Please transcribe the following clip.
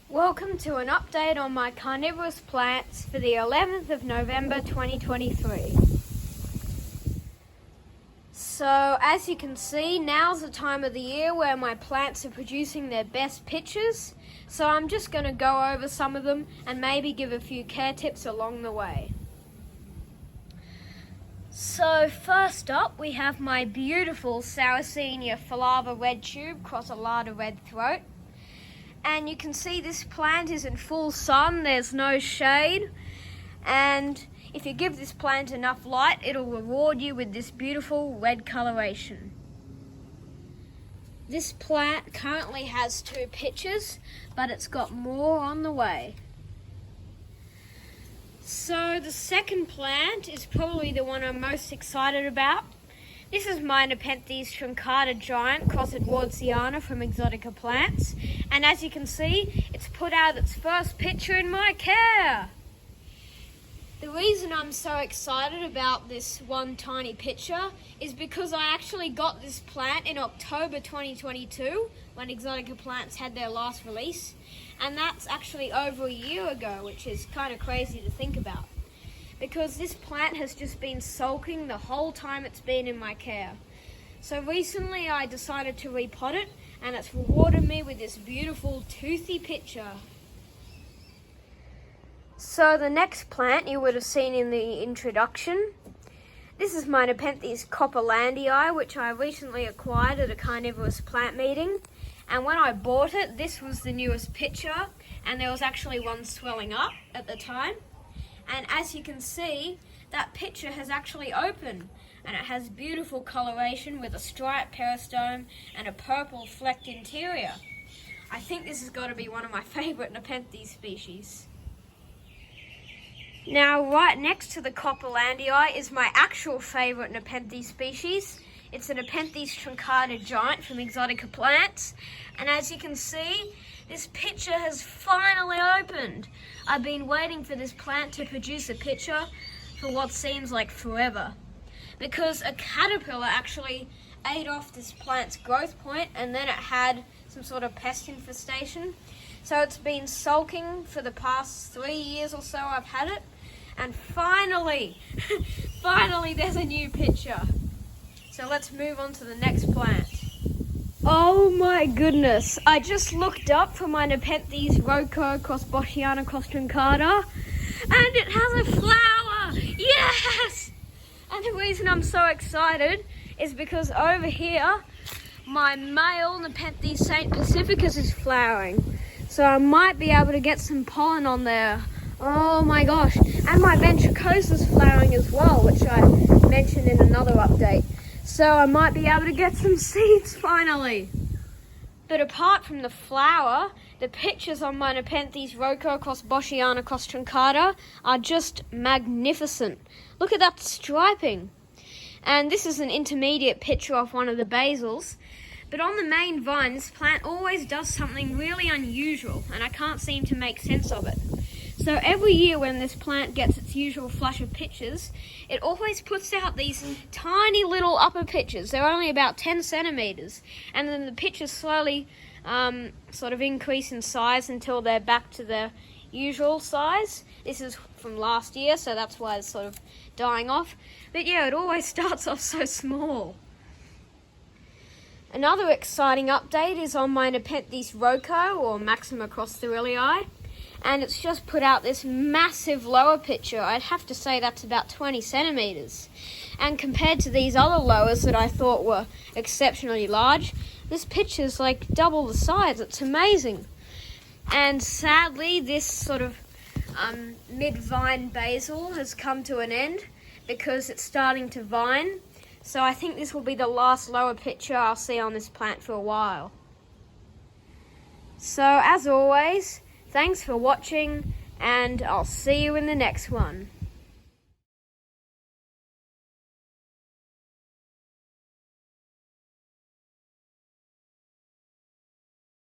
Welcome to an update on my carnivorous plants for the 11th of November 2023. So as you can see, now's the time of the year where my plants are producing their best pictures. So I'm just going to go over some of them and maybe give a few care tips along the way. So first up, we have my beautiful Sarracenia flava red tube crossolata red throat. And you can see this plant is in full sun, there's no shade. And if you give this plant enough light, it'll reward you with this beautiful red coloration. This plant currently has 2 pitches, but it's got more on the way. So the second plant is probably the one I'm most excited about. This is MY NEPENTHES truncata giant Crossed from Exotica Plants, and as you can see, it's put out its first picture in my care. The reason I'm so excited about this one tiny picture is because I actually got this plant in October 2022 when Exotica Plants had their last release, and that's actually over a year ago, which is kind of crazy to think about. Because this plant has just been sulking the whole time it's been in my care. So recently I decided to repot it, and it's rewarded me with this beautiful toothy picture. So the next plant you would have seen in the introduction. This is MY NEPENTHES copperlandii, which I recently acquired at a carnivorous plant meeting. And when I bought it, this was the newest picture, and there was actually one swelling up at the time. And as you can see, that picture has actually opened, and it has beautiful coloration with a striped peristome and a purple flecked interior. I think this has got to be one of my favourite Nepenthes species. Now, right next to the copperlandii is my actual favourite Nepenthes species. It's a Nepenthes truncata giant from Exotica Plants, and as you can see, this picture has finally opened. I've been waiting for this plant to produce a picture for what seems like forever, because a caterpillar actually ate off this plant's growth point, and then it had some sort of pest infestation. So it's been sulking for the past 3 years or so I've had it, and finally, finally there's a new picture. So let's move on to the next plant. Oh my goodness, I just looked up for MY NEPENTHES Roko Crossboschiana truncata, and it has a flower! Yes! And the reason I'm so excited is because over here, my male Nepenthes St. Pacificus is flowering. So I might be able to get some pollen on there. Oh my gosh, and my ventricosa is flowering as well, which I mentioned in another update. So I might be able to get some seeds finally. But apart from the flower, the pictures on MY NEPENTHES Roko Crossboschiana truncata are just magnificent. Look at that striping. And this is an intermediate picture off one of the basils. But on the main vine, this plant always does something really unusual, and I can't seem to make sense of it. So every year when this plant gets its usual flush of pitches, it always puts out these tiny little upper pitches. They're only about 10 centimeters. And then the pitches slowly sort of increase in size until they're back to their usual size. This is from last year, so that's why it's sort of dying off. But yeah, it always starts off so small. Another exciting update is on MY NEPENTHES Roko, or Maxima crossthurillii. And it's just put out this massive lower picture. I'd have to say that's about 20 centimeters. And compared to these other lowers that I thought were exceptionally large, this picture's like double the size. It's amazing. And sadly, this sort of mid-vine basil has come to an end because it's starting to vine. So I think this will be the last lower picture I'll see on this plant for a while. So as always, thanks for watching, and I'll see you in the next one.